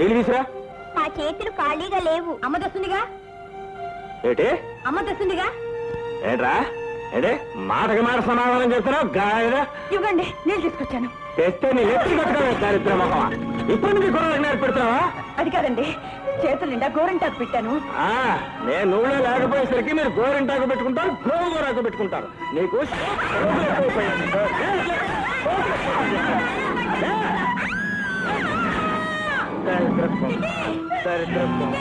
నీళ్ళు తీసురా. నా చేతులు ఖాళీగా లేవు. అమ్మ తెస్తుందిగా. ఏంటి అమ్మ తెస్తుందిగా. ఏంట్రా ఏంటి మాటకి మాట సమాధానం చెప్తున్నావు? గాయగా ఇవ్వండి, నీళ్ళు తీసుకొచ్చాను. తెస్తే నీ ఎత్తి కట్టుకోలేదు దారిద్ర మొహమా. ఇప్పుడు నుంచి గొర్రెలకు నేర్పెడుతున్నావా? అది కాదండి, చేతులు నిండా గోరింటాకు పెట్టాను. నేను నువ్వులో లేకపోయేసరికి మీరు గోరింటాకు పెట్టుకుంటారు, గోరాకు పెట్టుకుంటారు. నీకు దరిద్రత్వం.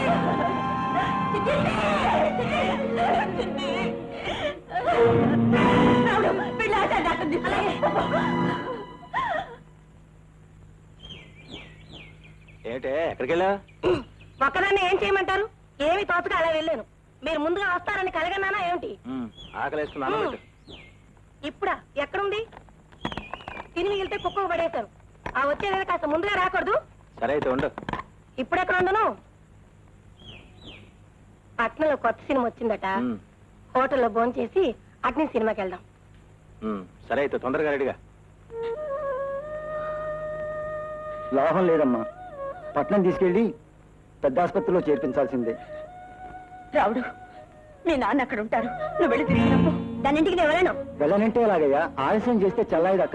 ఏంటే ఎక్కడికి వెళ్ళా? ఒక్కదాన్ని ఏం చేయమంటారు? ఏమి తోచగా అలా వెళ్ళాను. మీరు ముందుగా వస్తారని కలగన్నానా ఏమిటి? ఆకలేస్తున్నాను. ఇప్పుడా? ఎక్కడుంది? తిని మిగిలితే కుక్క పడేశారు. ఆ వచ్చేది కాస్త ముందుగా రాకూడదు? సరే అయితే ఉండు. ఇప్పుడు ఎక్కడ ఉండను? పట్నంలో కొత్త సినిమా వచ్చిందట. హోటల్లో భోంచేసి అట్నే సినిమాకి వెళ్దాం. సరే అయితే తొందరగా రెడీగా. లాభం లేదమ్మా, పట్నం తీసుకెళ్ళి పెద్ద ఆసుపత్రిలో చేర్పించాల్సిందే. రావుడు, మీ నాన్న అక్కడ ఉంటారు. నువ్వు వెళ్ళి తిరిగినప్పుడు దాని ఇంటికి నేను వెళ్ళను. వెళ్ళనంటే ఎలాగయ్యా? ఆలస్యం చేస్తే చల్లాయి దక్కదు.